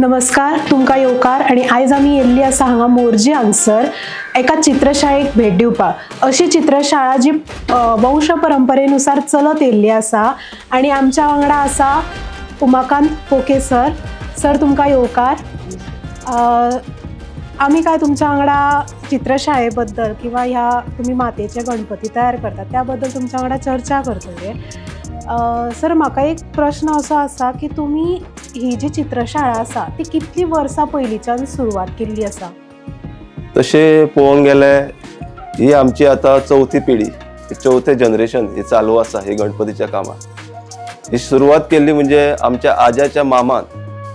नमस्कार, तुमकां येवकार आणि आयज आमी येल्ली आसा हांगा मोर्जी हांगसर एका चित्रशाळेक भेट दिवपाक। अशी चित्रशाळा जी वंश परंपरेनुसार चलत येल्ली आसा आणि आमच्या वांगडा आसा उमाकांत पोके सर तुमकां येवकार। आमी काय तुमच्या वांगडा चित्रशाळे बद्दल किंवा ह्या तुम्ही मातयेचे गणपती तयार करता त्या बद्दल तुमच्या वांगडा चर्चा करतले। सर, म्हाका एक प्रश्न असो आसा की तुम्ही ही जी चित्रशाळा आसा ती कितली वर्सां पयलींच्यान सुरवात केल्ली आसा? तशें पळोवंक गेल्यार ही आमची आतां चवथी पिढी, चवथे जनरेशन हे चालू आसा ही गणपतीच्या कामाक। ही सुरवात केल्ली म्हणजे आमच्या आज्याच्या मामान,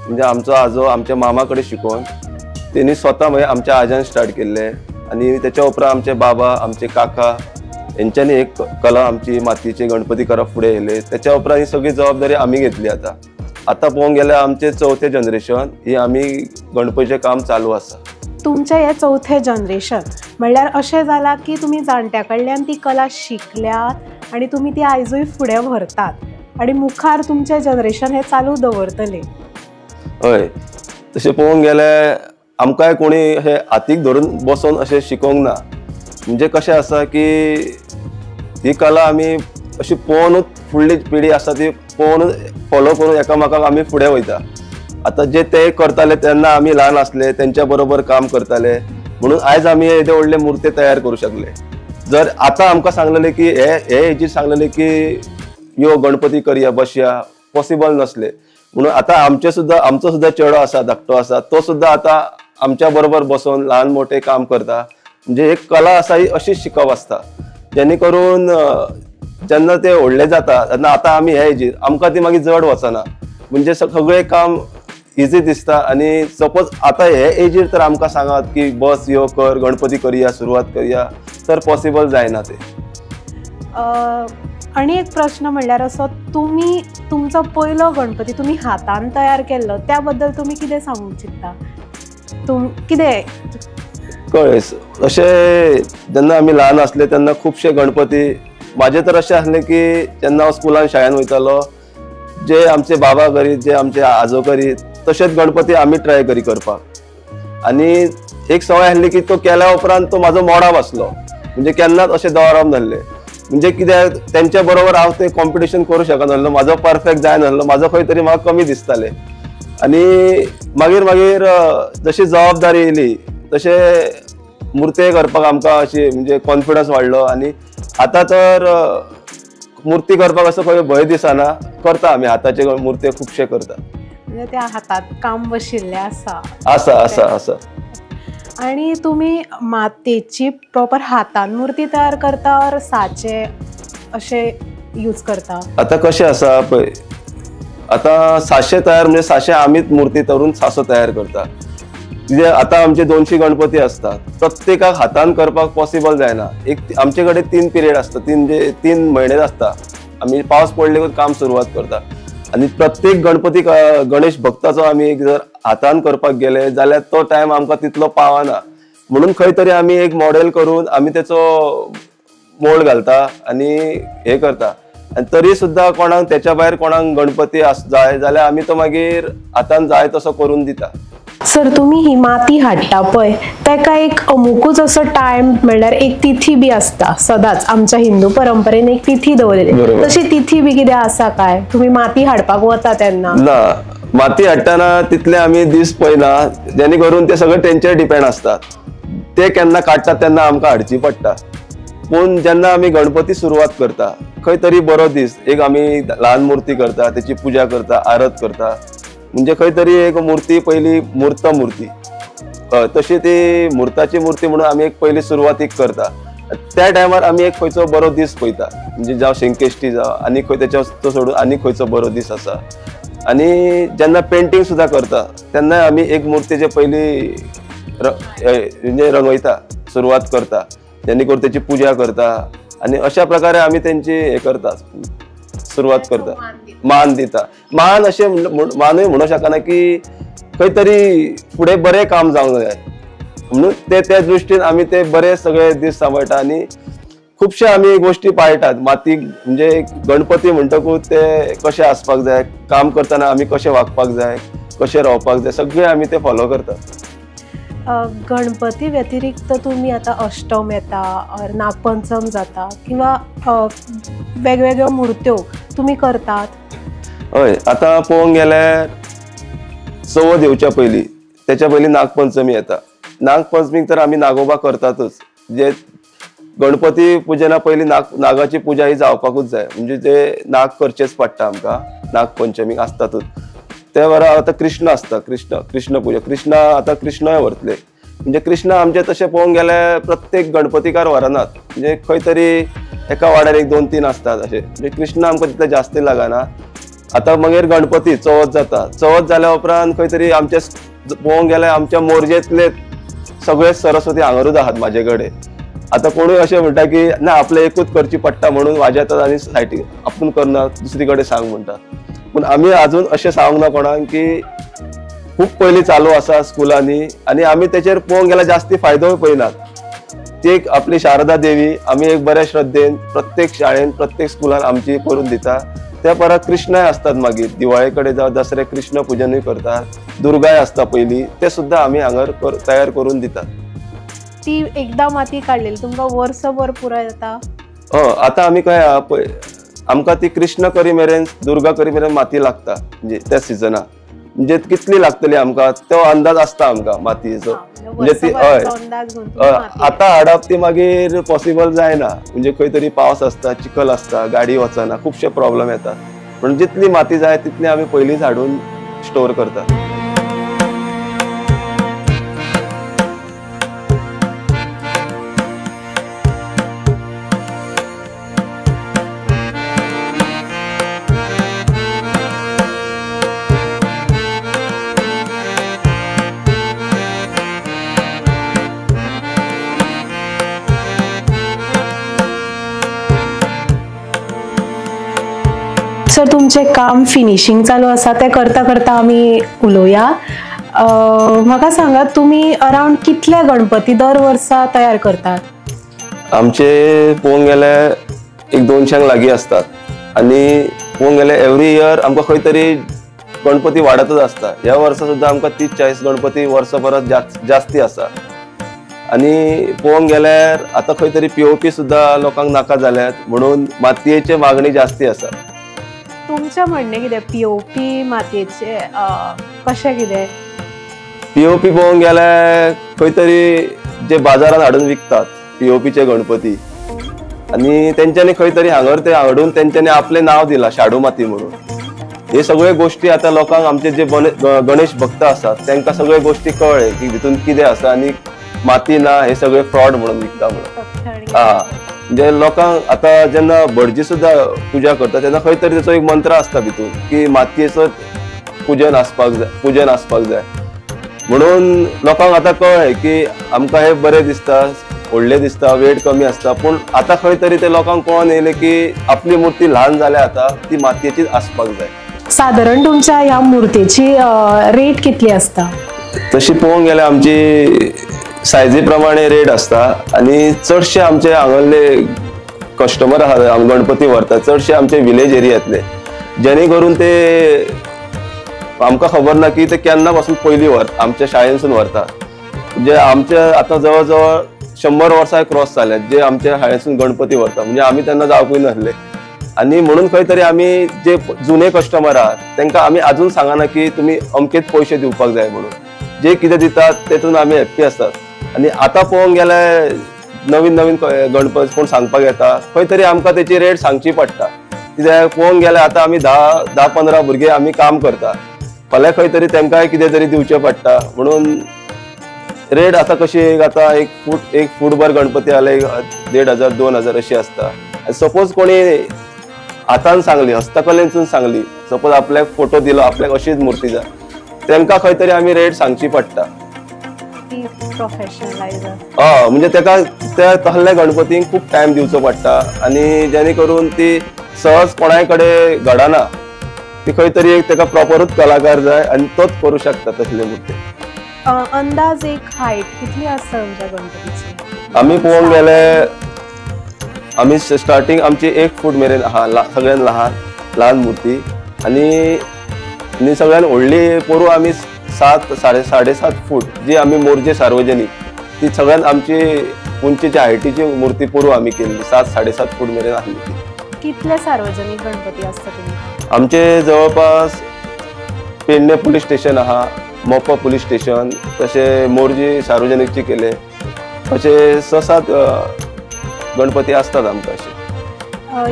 म्हणजे आमचो आजो आमच्या मामा कडेन शिकून तेणी स्वता म्हणजे आमच्या आज्यान स्टार्ट केल्ले आणि त्याच्या उपरांत आमचे बाबा, आमचे काका यांच्यानी एक कला आमची मातयेचे गणपती करप फुडें येयले। त्याच्या उपरांत ही सगळी जबाबदारी आमी घेतली। आता पळोवंक गेल्यार आमचे चवथे जनरेशन ही आमी गणपतीचें काम चालू आसा। तुमचे हे चौथे जनरेशन म्हणल्यार अशें जाला की तुम्ही जाणट्या कडल्यान ती कला शिकल्यात आणि तुम्ही ती आयजूय फुडें व्हरतात आणि मुखार तुमचे जनरेशन हे चालू दवरतले। हय, तशें पळोवंक गेल्यार आमकांय कोणी हे हातीक धरून बसून अशें शिकोवंक ना। म्हणजे कशें आसा की ही कला आमी अशी पळोवनूच फुडली पिढी आसा ती पळोवन फॉलो करून एकामेकाक आमी फुडें वयता। आता जे ते करताले तेन्ना आमी ल्हान आसले, तेंच्या बरोबर काम करताले म्हणून आयज आमी येदे व्हडले मुर्ते तयार करूं शकले। जर आता आमकां सांगलेले की हे हेजीर सांगलेले की यो गणपती करया बसया, पॉसिबल नसले म्हणून आता आमचो सुद्धा चेडो आसा, धाकटो आसा, तो सुद्धा आता आमच्या बरोबर बसून ल्हान मोठे काम करता। म्हणजे एक कला आसा ही अशीच शिकप आसता, जेणे करून जेन्ना ते व्हडले जाता तेन्ना आता आमी हे हेजीर आमकां ती मागीर जड वचना, म्हणजे सगळे काम इजी दिसता। आणि सपोज आता हे एजीर तर आमकां सांगात की बस यो कर गणपती करया सुरवात करया तर पॉसिबल जायना ते। आणि एक प्रश्न म्हणल्यार असो, तुम्ही तुमचो पयलो गणपती तुम्ही हातान तयार केल्लो त्याबद्दल तुम्ही कितें सांगूंक चित्ता? कितें कळ्ळें, अशें जेन्ना आमी ल्हान आसले तेन्ना खुबशे गणपती माझे तर अशें आसलें की जेन्ना हांव स्कुलान शाळेन वयतालो जे आमचे बाबा करीत, जे आमचे आजो करीत तशेंच गणपती आमी ट्राय करी करपाक। आणि एक सवय आसली की तो केल्या उपरांत तो म्हाजो मोडाव आसलो, म्हणजे केन्नाच अशें दवरप नासलें। म्हणजे कित्याक तेंच्या बरोबर हांव तें कॉम्पिटिशन करूं शकनासलो, म्हाजो परफेक्ट जायनासलो, म्हाजो खंय तरी म्हाका कमी दिसतालें। आणि मागीर जशी जबाबदारी येयली तशें मुर्ते करपाक आमकां अशी म्हणजे कॉन्फिडन्स वाडलो। आणि आता तर मुर्ती करपाक असो खंय भंय दिसना, करता आमी हाताचे मुर्ते खुबशे करता। म्हणजे त्या हातात काम बशिल्ले आसा। आणि तुम्ही मातयेची प्रॉपर हातान मूर्ती तयार करता और साचे असे यूज करता? आता कशें आसा पळय, आता साचे तयार म्हणजे साचे आमीच मूर्ती तरून सासो तयार करता। म्हणजे आता आमचे 200 गणपती असतात, प्रत्येकाक हातान करपाक पॉसिबल जायना। एक आमचे कडेन 3 पिरियड असता, 3 महिने असता। आमी पावस पडले काम सुरवात करता आणि प्रत्येक गणपती गणेश भक्ताचो आमी जर हातान करपाक गेले जाल्यार तो टाइम आमकां तितलो पावना, म्हणून खंय तरी आमी एक मॉडेल करून आमी तेचो मोल्ड घालता आणि हे करता। आणि तरी सुद्धा कोणाक त्याच्या भायर कोणाक गणपती जाय जाल्यार आमी तो मागीर हातान जाय तसो करून दिता। सर, तुम्ही ही माती हाडटा पळय तेका एक अमुकूच असो टायम म्हणल्यार एक तिथी बी असता, सदांच आमच्या हिंदू परंपरेन एक तिथी दवरलेली, तशी तिथी बी कितें आसा काय? तुम्ही माती हाडपाक वता तेन्ना? ना, माती हाडटाना तितले आमी दीस पळयना, जेणे करून ते सगळे तेंचेर डिपेंड असतात। ते केन्ना काडटात तेन्ना आमकां हाडची पडटा। पूण जेन्ना आमी गणपती सुरवात करता खंय तरी बरो दीस एक आमी ल्हान मुर्ती करता, त्याची पूजा करता, आरत करता, म्हणजे खंय तरी एक मुर्ती पयली मूर्ती तशी ती मुर्ताची मुर्ती म्हणून आमी एक पयली सुरवातीक करता। त्या टायमार आमी एक खंयचो बरो दीस पळयता, म्हणजे जावं शेंकेष्टी जावं आनी खंय तेच्या सोडून आनी खंयचो बरो दीस आसा। आणि जेन्ना पेंटिंग सुद्धा करता तेन्ना आमी एक मुर्तीचे पयली म्हणजे रंगयता, सुरवात करता, जेणे करून त्याची पूजा करता आणि अशा प्रकारे आमी तेंची हे करता, सुरवात करता, मान दिता। मान अशें मानूय म्हणू शकना की खंय तरी फुडें बरें काम जावंक जाय म्हणून त्या दृश्टीन आमी ते बरे सगळे दीस सांबाळटा। आणि खूपशे आमी गोष्टी पाळटात। माती म्हणजे गणपती म्हणटकूच ते कशे आसपाक जाय, काम करतना आमी कशे वागपाक जाय, कशें रावपाक जाय सगळे आमी ते फॉलो करतात. गणपती व्यतिरिक्त तुम्ही आता अष्टम येता और नागपंचम जाता किंवा वेगवेगळ्यो मुर्त्यो तुम्ही करतात? हय, आता पळोवंक गेल्यार चवथ येवच्या पयलीं त्याच्या पयलीं नागपंचमी येता. नागपंचमीक तर आमी नागोबा करतातच. जे गणपती पुजना पयलीं नागाची पुजा ही जावपाकूच जाय, म्हणजे ते नाग करचेच पडटा आमकां. नागपंचमीक आसतातच. त्या वेळार आता कृष्ण असता, कृष्ण पूजा. कृष्णा आता कृष्णय व्हरतले, म्हणजे कृष्ण आमचे तशें पळोवंक गेल्यार प्रत्येक गणपतीकार व्हरनात, म्हणजे खंय तरी एका वाड्यार एक 2-3 असतात अशें. म्हणजे कृष्ण आमकां तितले जास्त लागना. आता मागीर गणपती चवथ जाता. चवथ जाल्या उपरांत खंय तरी आमचे पळोवंक गेल्यार आमच्या मोरजेंतले सगळे सरस्वती हांगरूच आहात म्हाजे कडेन. आता कोणूय अशें म्हणटा की ना आपले एकूच करची पडटा म्हणून वाजयतात आनी सायटीक आपूण करना दुसरी कडेन सांग म्हणटा. पूण आमी अजून अशें सांगूंक ना कोणाक की खूप पयलीं चालू आसा स्कुलांनी आनी आमी तेचेर पळोवंक गेल्यार जास्ती फायदोय पळयनात. ती एक आपली शारदा देवी आमी एक बऱ्या श्रद्धेन प्रत्येक शाळेन प्रत्येक स्कुलान आमची करून दिता. त्या परस कृष्णय असतात, मागीर दिवाळे कडेन जावं दसऱ्याक कृष्ण पुजनूय करतात. दुर्गाय आसता पयलीं, ते सुद्दां आमी हांगर तयार करून दितात. ती एकदा माती काडलेली तुमकां वर्सभर पुराय जाता? आता आमी काय आमकां ती कृष्ण करी मेरेन दुर्गा करी मेरेन माती लागता, म्हणजे त्या सिजनाक. म्हणजे कितली लागतली आमकां तो अंदाज आसता आमकां मातयेचो. म्हणजे ती आता हाडप ती मागीर पॉसिबल जायना, म्हणजे खंय तरी पावस आसता, चिखल आसता, गाडी वचना, खुबशे प्रॉब्लेम येतात. पण जितली माती जाय तितली आमी पयलींच हाडून स्टोर करतात. सर तुमचे काम फिनिशिंग चालू आसा ते करता करता आमी उलोवया. म्हाका सांगात तुम्ही अराउंड कितले गणपती दर वर्सा तयार करतात? आमचे पळोवंक गेल्यार एक 200 लागीं असतात आनी पळोवंक गेल्यार एवरी इयर आमकां खंय तरी गणपती वाडतच आसता. ह्या वर्सा सुद्दां आमकां 30-40 गणपती वर्सा परस जास्ती आसा. आनी पळोवंक गेल्यार आतां खंय तरी POP सुद्दां लोकांक नाका जाल्यात म्हणून मातयेचे मागणी जास्ती आसा. तुमचे म्हणणे कितें POP मातयेचे कशें कितें? POP पळोवंक गेल्यार खंय तरी जे बाजारात हाडून विकतात POPचे गणपती आनी तेंच्यांनी खंय तरी हांगर ते हाडून तेंच्यांनी आपले नाव दिला शाडू माती म्हणून. हे सगळे गोष्टी आता लोकांक आमचे जे गणेश भक्त असतात तांकां सगळे गोष्टी कळ्ळे की भितून कितें आसा आनी माती ना हे सगळे फ्रॉड म्हणून विकता म्हणून. म्हणजे लोकांक आता जेन्ना भटजी सुद्दां पुजा करता तेन्ना खंय तरी त्याचो एक मंत्र आसता भितून की मातयेचो पूजन आसपाक जाय म्हणून लोकांक आता कळ्ळें की आमकां हे बरें दिसता, व्हडलें दिसता, वेट कमी आसता, पूण आता खंय तरी ते लोकांक कळून येयलें की आपली मूर्ती ल्हान जाल्या आता ती मातयेचीच आसपाक जाय. साधारण तुमच्या ह्या मूर्तीची रेट कितली असता? तशी पळोवंक गेल्यार आमची सायजी प्रमाणे रेट आसता आनी चडशे आमचे हांगरले कस्टमर आहात गणपती व्हरतात चडशे आमचे विलेज एरियांतले, जेणे करून ते आमकां खबर ना की ते केन्ना पासून पयलीं आमच्या शाळेनसून व्हरतात. म्हणजे आमचे आतां जवळ जवळ 100 वर्सां क्रॉस जाल्यात जे आमच्या शाळेनसून गणपती व्हरतात. म्हणजे आमी तेन्ना जावपूय नासले आनी म्हणून खंय तरी आमी जे जुने कस्टमर आहात तांकां आमी अजून सांगना की तुमी अमकेच पयशे दिवपाक जाय म्हणून. जे कितें दितात तेतून आमी हॅप्पी आसतात. आनी आतां पळोवंक गेल्यार नवीन नवीन गणपती कोण सांगपाक येता खंय तरी आमकां तेची रेट सांगची पडटा. कित्याक पळोवंक गेल्यार आतां आमी 10-15 भुरगे आमी काम करता, फाल्यां खंय तरी तांकांय कितें तरी दिवचें पडटा म्हणून रेट आतां कशी आतां एक फूटभर गणपती जाल्यार 1500-2000 अशी आसता. सपोज कोणी हातान सांगली, हस्तकलेंतून सांगली, सपोज आपल्याक फोटो दिलो आपल्याक अशीच मूर्ती जाय तांकां खंय तरी आमी रेट सांगची पडटा. म्हणजे तेका त्या तसल्या गणपतीक खूब टायम दिवचो पडटा आनी जेणे करून ती सहज कोणाय कडेन घडना. ती खंय तरी एक तेका प्रॉपरूच कलाकार जाय आनी तोच करू शकता तसले मूर्ती. अंदाज एक हायट कितली आसता तुमच्या गणपतीची? आमी पळोवंक गेल्यार आमी स्टार्टींग आमची 1 फूट मेरेन आहा सगळ्यान ल्हान मूर्ती आनी आणि सगळ्यात व्हडली पोरू आम्ही 7-7.5 फूट जी आम्ही मोरजे सार्वजनिक ती सगळ्यात आमची उंचीच्या हायटीची मूर्ती पोरू आम्ही केली 7-7.5 फूट मेरेन आसली ती. कितले सार्वजनिक गणपती असता तुमकां? आमचे जवळपास पेडणे पोलीस स्टेशन आहा, मोपा पोलीस स्टेशन, तसे मोरजी सार्वजनिकचे केले, असे 6-7 गणपती असतात आमकां असे.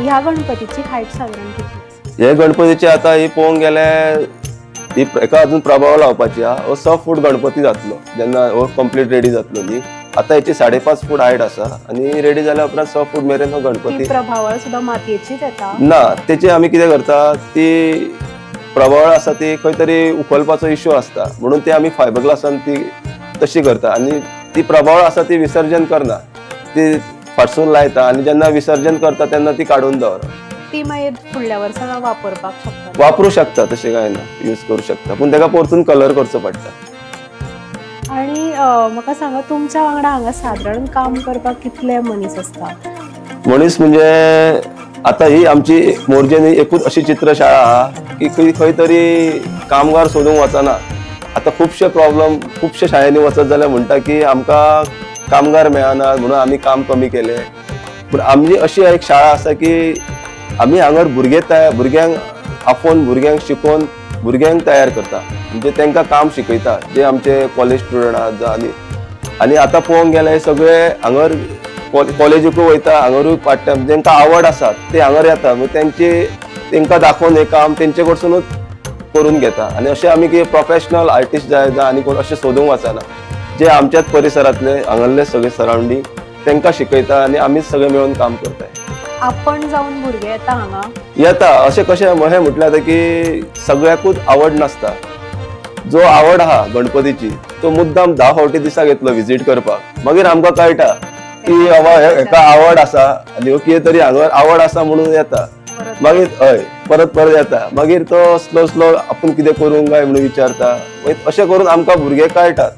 ह्या गणपतीची हाईट साधारण किती? हे गणपतीचे आता ही पळोवंक गेल्यार ही एका अजून प्रभाव लावपाची हा. हो 6 फूट गणपती जातलो जेन्ना हो कंप्लीट रेडी जातलो न्ही. आता याची 5.5 फूट हायट आसा आणि रेडी जाल्या उपरांत 6 फूट मेरेन हो गणपती. प्रभावळ सुद्धा मातयेचीच येता ना, तेचे आमी कितें करता, ती प्रभावळ आसा ती खंय तरी उखलपाचो इश्यू असता म्हणून ती आमी फायबर ग्लासान ती तशी करता आणि ती प्रभावळ आसा ती विसर्जन करना, ती फाटसून लायता आणि जेन्ना विसर्जन करता तेन्ना ती काढून दवरता. ती मागीर फुडल्या वर्सां वापरपाक शकता? वापरू शकता, तशें काय ना, यूज करू शकता, पण तेका परतून कलर करचो पडटा. आणि म्हाका सांगा तुमच्या वांगडा हांगा साधारण काम करपाक कितले मनीस असता? मनीस म्हणजे आता ही आमची मोरजेन एकूच अशी चित्रशाळा आहा की खंय तरी कामगार सोदूंक वचना. आता खुबशे प्रॉब्लेम खुबशे शाळेंनी वचत जाल्यार म्हणटा की आमकां कामगार मेळना म्हणून आमी काम कमी केले. पूण आमची अशी एक शाळा आसा की आमी हांगर भुरग्यांक आपोवन भुरग्यांक शिकोवन भुरग्यांक तयार करता, म्हणजे तांकां काम शिकयता, जे आमचे कॉलेज स्टुडंट आहात. आनी आतां पळोवंक गेल्यार सगळे हांगर कॉलेजीकूय वयता, हांगरूय पार्ट टायम जेंकां आवड आसा ते हांगर येता, तांकां दाखोवन हें काम तेंचे कडसूनूच करून घेता. आनी अशें आमी कितें प्रोफेशनल आर्टिस्ट जाय आनी कोण अशें सोदूंक वचना, जे आमच्याच परिसरांतले हांगारले सगळे सरावंडींग तांकां शिकयता आनी आमीच सगळे मेळून काम करताय. आपण जाऊन भुरगे येता हांगा? येता. अशें कशें हें म्हटलें आतां की सगळ्याकूच आवड नासता. जो आवड आहा गणपतीची तो मुद्दाम 10 फावटी दिसाक येतलो विजीट करपाक, मागीर आमकां कळटा की बाबा हेका आवड आसा आनी हो कितें तरी हांगा आवड आसा म्हणून येता. मागीर हय परत येता, मागीर तो स्लो आपूण कितें करूंक काय म्हणून विचारता. अशें करून आमकां भुरगे कळटात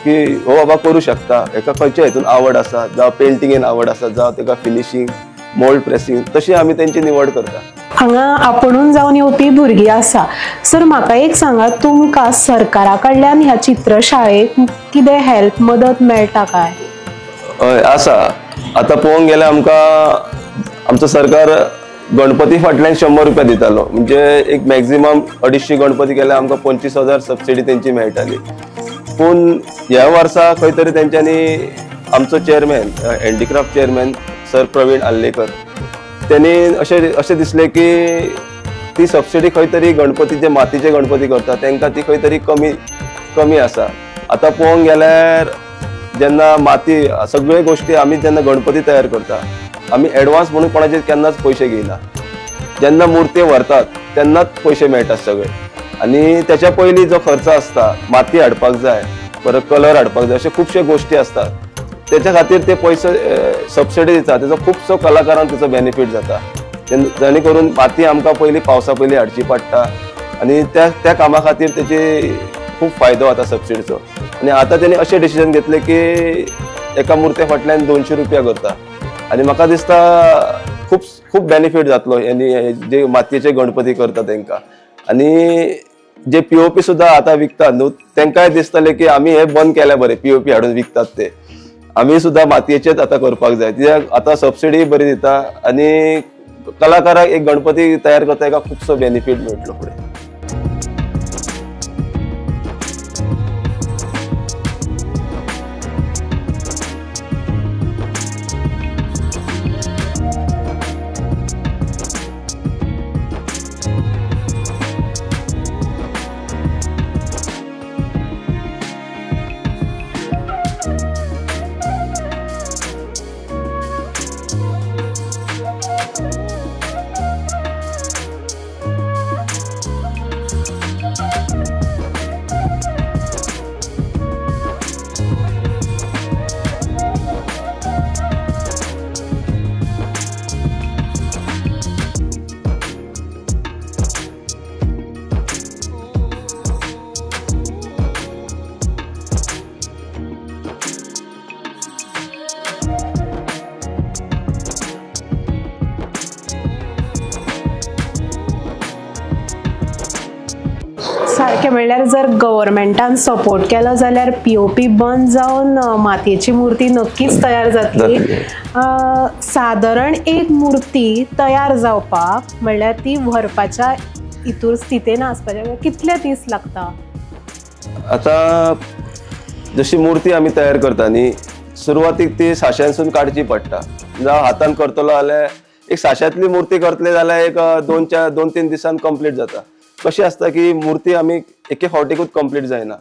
की हो बाबा करूं शकता, हेका खंयच्या हितून आवड आसा, जावं पेंटिंगेन आवड आसा, जावं तेका फिनिशिंग मोल्ड प्रेसिंग, तशी आमी तेंची निवड करता. हांगा आपुणून जावन येवपी भुरगीं आसा, सर म्हाका एक सांगा, तुमकां सरकारा कडल्यान ह्या चित्रशाळेक कितें हेल्प मदत मेळटा काय? हय आसा. आतां पळोवंक गेल्यार आमकां आमचो सरकार गणपती फाटल्यान 100 रुपया दितालो, म्हणजे एक मॅक्झिमम 250 गणपती केल्यार आमकां 25,000 सबसिडी तेंची मेळटाली. पूण ह्या वर्सा खंय तरी तेंच्यांनी आमचो chairman handicraft chairman sir Praveen Allekar त्यांनी अशें दिसलें की ती सबसिडी खंय तरी गणपती जे मातीचे गणपती करता तांकां ती खंय तरी कमी आसा. आतां पळोवंक गेल्यार जेन्ना माती सगळे गोश्टी आमी जेन्ना गणपती तयार करता आमी एडवान्स म्हणून कोणाचे केन्नाच पयशे घेयना. जेन्ना मुर्ती व्हरतात तेन्नाच पयशे मेळटात सगळे, आनी तेच्या पयलीं जो खर्च आसता, माती हाडपाक जाय, परत कलर हाडपाक जाय, अशे खुबशे गोश्टी असतात. त्याच्या खातीर ते पयशे सबसिडी दिता, तेजो खुबसो कलाकारांक तेजो बेनिफीट जाता. जेणे करून माती आमकां पयलीं पावसा पयलीं हाडची पडटा आनी त्या कामा खातीर तेची खूब फायदो जाता सबसिडीचो. आनी आतां तेणी अशें डिसिजन घेतलें की एका मुर्ते फाटल्यान 200 रुपया करता आनी म्हाका दिसता खूब बेनिफीट जातलो आनी जे मातयेचे गणपती करता तांकां. आनी जे POP सुद्दां आतां विकतात न्हू तांकांय दिसतलें की आमी हे बंद केल्या बरें, POP हाडून विकतात ते, आमी सुद्दां मातयेचेच आतां करपाक जाय. कित्याक आतां सबसिडी बरी दिता आनी कलाकाराक एक गणपती तयार करता ताका खुबसो बेनिफीट मेळटलो फुडें. ओके, म्हणल्यार जर गव्हर्मेंटान सपोर्ट केलो जाल्यार POP बंद जावन मातयेची मूर्ती नक्कीच तयार जातली. साधारण एक मूर्ती तयार जावपाक म्हणल्यार ती व्हरपाच्या इतूर स्थितीन आसपाचे कितले दीस लागता? आता जशी मूर्ती आमी तयार करता न्ही, सुरवातीक ती साश्यांसून काडची पडटा. जावं हातान करतलो जाल्यार एक साश्यांतली मूर्ती करतले जाल्यार एक 2-3 दिसान कंप्लीट जाता. कशी असता की मूर्ती आमी एके फावटीकूच कंप्लीट जायना,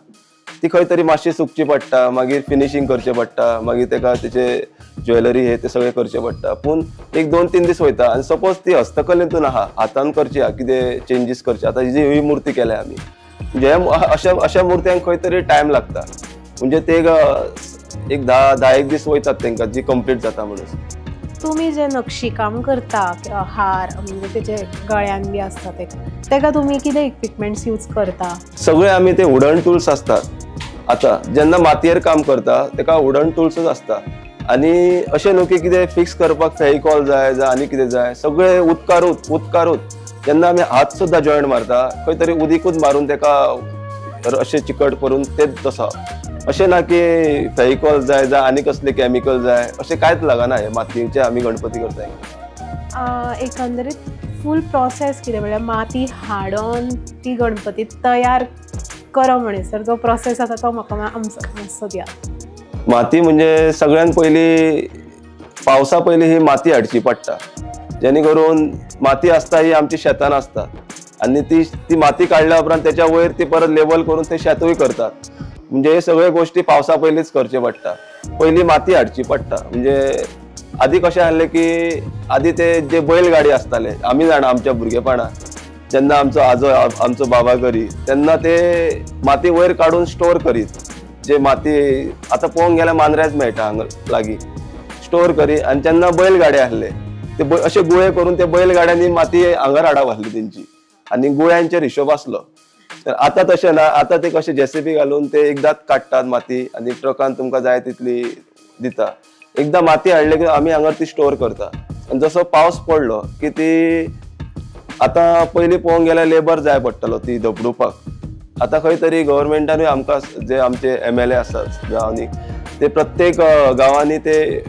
ती खंय तरी मातशी सुकची पडटा, मागीर फिनिशिंग करचें पडटा, मागीर तेका तेचे ज्वेलरी हे ते सगळें करचें पडटा. पूण एक 2-3 दीस वयता. आनी सपोज ती हस्तकलेतून आहा, हातान करची आहा, कितें चेंजीस करचे, आतां ही मूर्ती केल्या आमी, म्हणजे अशा मूर्त्यांक खंय तरी टायम लागता. म्हणजे ते एक 10-1 दीस वयतात तेंकां जी कंप्लीट जाता म्हणून. तुम्ही जे नक्षीकाम करता, हार म्हणजे तेचे गळ्यान बी असता तेका तुम्ही कितें इक्विपमेंट्स यूज करता? सगळे आमी ते वुडन टूल्स असतात. आता जेन्ना मातयेर काम करता तेका वुडन टूल्सच असता. आनी अशें न्हू की कितें फिक्स करपाक फेविकॉल जाय आनी कितें जाय, सगळे उदकारूच जेन्ना आमी हात सुद्दां जॉयंट मारता खंय तरी उदीकूच मारून तेका अशें चिकट करून तेच तसो. अशें ना की फेविकॉल जाय आनी कसले केमिकल जाय, अशें कांयच लागना हे मातयेचे आमी गणपती करता. एकंदरीत फूल प्रोसेस कितें म्हणल्यार माती हाडून ती गणपती तयार करप म्हणसर जो प्रोसेस आसा तो म्हाका मातसो दिया. माती म्हणजे सगळ्यान पयली पावसा पयली ही माती हाडची पडटा, जेणे करून माती आसता ही आमची शेतान आसता. आनी ती माती काडल्या उपरांत तेच्या वयर ती परत लेवल करून ते शेतूय करतात. म्हणजे हे सगळे गोष्टी पावसा पयलीच करचे पडटा. पयली माती हाडची पडटा. म्हणजे आदी कशें आहलें की आदी ते जे बैलगाडी आसताले, आमी जाणा आमच्या भुरगेपणां जेन्ना आमचो बाबा करी तेन्ना ते माती वयर काडून स्टोर करीत. जे माती आतां पळोवंक गेल्यार मांद्रेच मेळटा हांगा लागीं, स्टोर करी. आनी जेन्ना बैलगाडे आहले ते अशे गुळे करून ते बैलगाड्यांनी माती हांगर हाडप आहली तेंची, आनी गुळ्यांचेर हिशोब आसलो. तर आतां तशें ना, आतां ते कशें JCB घालून ते एकदांच काडटात माती आनी ट्रकान तुमकां जाय तितली दिता. एकदां माती हाडली की आमी हांगा ती स्टोर करता. आनी जसो पावस पडलो की ती आतां पयलीं पळोवंक गेल्यार लेबर जाय पडटलो ती धपडुपाक. आतां खंय तरी गव्हर्मेंटानूय आमकां जे आमचे MLA आसात गांवांनी ते प्रत्येक गांवांनी ते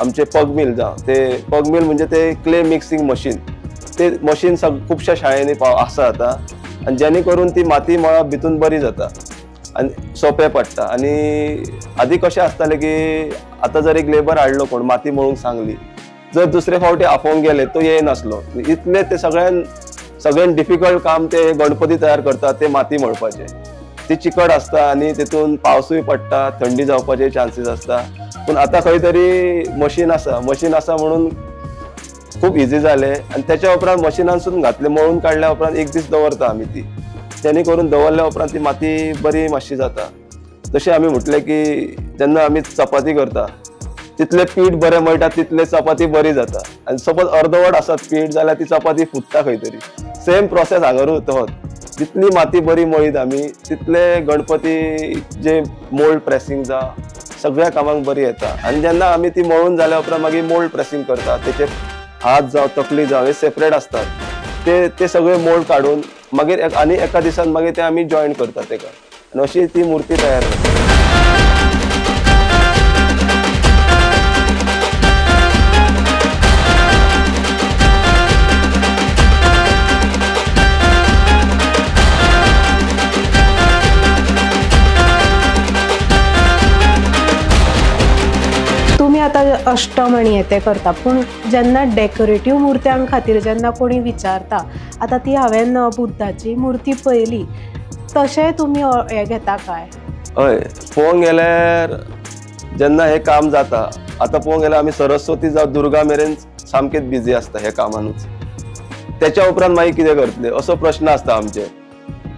आमचे पग मिल जावं, ते पग मिल म्हणजे ते क्ले मिक्सिंग मशीन, ते मशीन खुबश्या शाळेंनी आसा आतां. आनी जेणे करून ती माती मळप भितून बरी जाता आनी सोंपें पडटा. आनी आदी कशें आसतालें की आतां जर एक लेबर हाडलो कोण माती मळूंक सांगली, जर दुसरे फावटी आपोवंक गेले तो येनासलो. इतले ते सगळ्यान डिफिकल्ट काम ते गणपती तयार करतात ते माती मळपाचे. ती चिकट आसता आनी तितून पावसूय पडटा, थंडी जावपाचे चान्सीस आसता. पूण आतां खंय तरी मशीन आसा म्हणून खूब इजी जालें. आनी तेच्या उपरांत मशिनानसून घातले, मळून काडल्या उपरांत 1 दीस दवरता आमी ती. जेणे करून दवरल्या उपरांत ती माती बरी मातशी जाता. तशें आमी म्हटलें की जेन्ना आमी चपाती करता तितले पीठ बरें मळटा तितले चपाती बरी जाता. आनी सपोज अर्दवट आसत पीठ जाल्यार ती चपाती फुट्टा खंय तरी. सेम प्रोसेस हांगारूय तोच. जितली माती बरी मळीत आमी तितले गणपती जे मोल्ड प्रेसिंग जावं सगळ्या कामाक बरी येता. आनी जेन्ना आमी ती मळून जाल्या उपरांत मागीर मोल्ड प्रेसिंग करता, तेचे हात जावं तकली जावं हे सेपरेट असतात, ते सगळे मोल्ड काडून मागीर आनी एका दिसान मागीर ते आमी जॉयन करतात तेका. आनी अशी ती मूर्ती तयार जाता. आता अष्टमणी येते करता, पूण जेन्ना डेकोरेटीव मुर्त्यां खातीर जेन्ना कोणी विचारता, आतां ती हांवें बुद्धाची मुर्ती पळयली, तशें तुमी हे घेता काय? हय, पळोवंक गेल्यार जेन्ना हे काम जाता, आतां पळोवंक गेल्यार आमी सरस्वती जावं दुर्गा मेरेन सामकेच बिजी आसता हे कामानूच. तेच्या उपरांत मागीर कितें करतले असो प्रश्न आसता आमचे.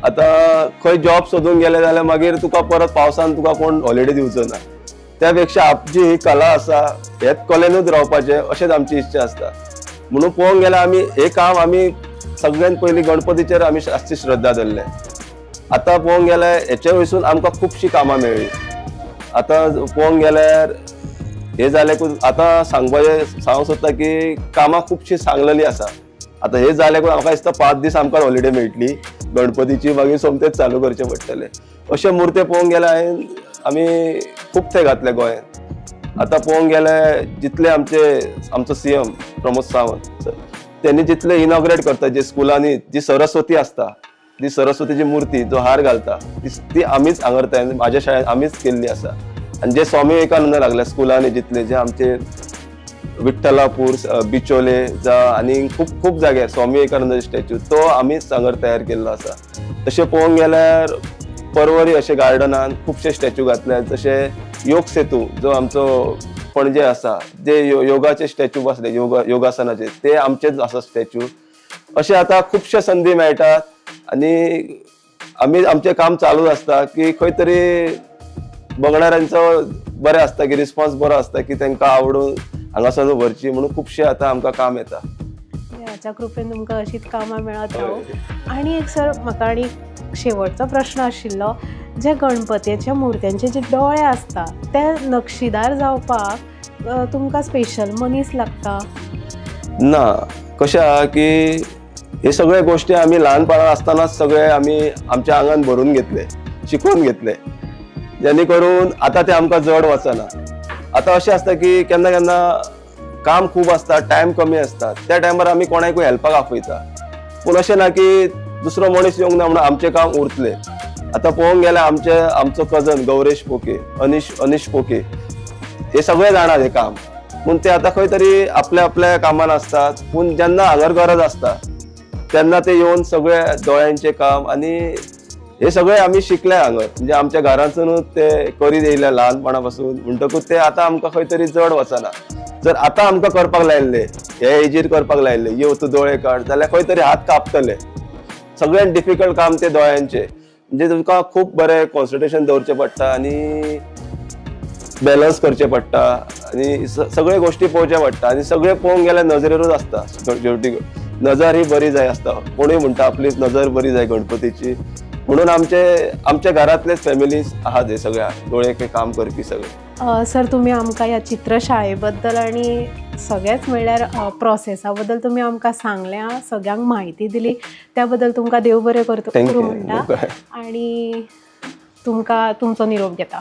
आतां खंय जॉब सोदूंक गेले जाल्यार मागीर तुका परत पावसान तुका कोण हॉलिडे दिवचो ना. त्यापेक्षा आपली ही कला आसा हेच कलेनूच रावपाचें अशेंच आमची इच्छा आसता. म्हणून पळोवंक गेल्यार आमी हे काम आमी सगळ्यान पयलीं गणपतीचेर आमी आसची श्रद्धा धरले. आतां पळोवंक गेल्यार हेचे वयसून आमकां खुबशीं कामां मेळ्ळी. आतां पळोवंक गेल्यार हे जाले आतां सांगूंक सोदता की कामां खुबशीं सांगलेलीं आसा. आतां हे जाले म्हाका दिसता 5 दीस आमकां हॉलिडे मेळटली. गणपतीची मागीर सोमतेच चालू करचे पडटले. अशे मुर्ते पळोवंक गेल्यार आमी खूब ते घातले गोंयांत. आतां पळोवंक गेल्यार जितले आमचो CM प्रमोद सावंत त्यांनी जितले इनॉग्रेट करता जे स्कुलांनी जी सरस्वती असता, ती सरस्वतीची मूर्ती जो हार घालता ती आमीच हांगरता, माझ्या शाळेत आमीच केल्ली आसा. आणि जे स्वामी विवेकानंद लागल्या स्कुलांनी जितले जे आमचे विठ्ठलापूर, बिचोले आणि खूप जाग्यार स्वामी विवेकानंद स्टॅच्यू तो आमीच हांगर तयार केल्लो आसा. तशें पळोवंक गेल्यार परवरी अशे गार्डनान खुबशे स्टॅच्यू घातल्यात. जशे योग सेतू जो आमचो पणजे आसा, जे योगाचे स्टॅच्यू बसले योगासनाचे ते आमचेच आसा स्टॅच्यू. अशे आतां खुबशे संदी मेळटात आणि आमचें काम चालूच आसता की खंय तरी बघणाऱ्यांचो बरें आसता की रिस्पॉन्स बरो आसता की तांकां आवडून हांगासर व्हरची म्हणून खुबशे आतां आमकां काम येता. देवाच्या कृपेन तुमकां अशीच कामां मेळत रावो. आणि एक सर म्हाका आनी शेवटचो प्रश्न आशिल्लो, जे गणपतीच्या मुर्त्यांचे जे दोळे आसता ते नक्षीदार जावपाक तुमकां स्पेशल मनीस लागता? ना, कशें आहा की हे सगळे गोष्टी आमी ल्हानपणां आसतनाच सगळे आमी आमच्या आंगान भरून घेतले, शिकून घेतले, जेणे करून आतां ते आमकां जड वचना. आतां अशें आसता की केन्ना केन्ना काम खूब आसता, टायम कमी आसता, त्या टायमार आमी कोणाकूय हेल्पाक आपयता. पूण अशें ना की दुसरो मनीस येवंक ना म्हणून आमचें काम उरतलें. आतां पळोवंक गेल्यार आमचो कजन गौरेश पोके, अनिश पोके हे सगळे जाणात हे काम. पूण ते आतां खंय तरी आपल्या कामान असतात. पूण जेन्ना हांगर गरज आसता तेन्ना ते येवन सगळे दोळ्यांचे काम आणि हे सगळे आमी शिकले हांगर. म्हणजे आमच्या घरांतूनच ते करीत येयले ल्हानपणा पासून. म्हणटकूच ते आतां आमकां खंय तरी जड वचना. जर आतां आमकां करपाक लायल्ले, हे एजीर करपाक लायल्ले, यो तूं दोळे काड जाल्यार खंय तरी हात कापतले. सगळ्यात डिफिकल्ट काम ते दोळ्यांचे. म्हणजे तुमकां खूब बरें कॉन्सन्ट्रेशन दवरचें पडटा आणि बॅलन्स करचें पडटा आणि सगळे गोष्टी पळोवचे पडटा. आणि सगळे पळोवंक गेल्यार नजरेरूच आसता. शेवटी नजर ही बरी जाय आसता. कोणूय म्हणटा आपली नजर बरी जाय गणपतीची. म्हणून आमच्या घरातलेच फॅमिलीज आहात हे सगळ्या डोळ्याचे काम करपी सगळे. सर तुम्ही आमकां ह्या चित्रशाळेबद्दल आणि सगळेंच म्हणल्यार प्रोसेसा बद्दल तुम्ही आमकां सांगल्या, सगळ्यांक म्हायती दिली, त्या बद्दल तुमकां देव बरें करूं म्हणटा. आणि तुमकां तुमचो निरोप घेता.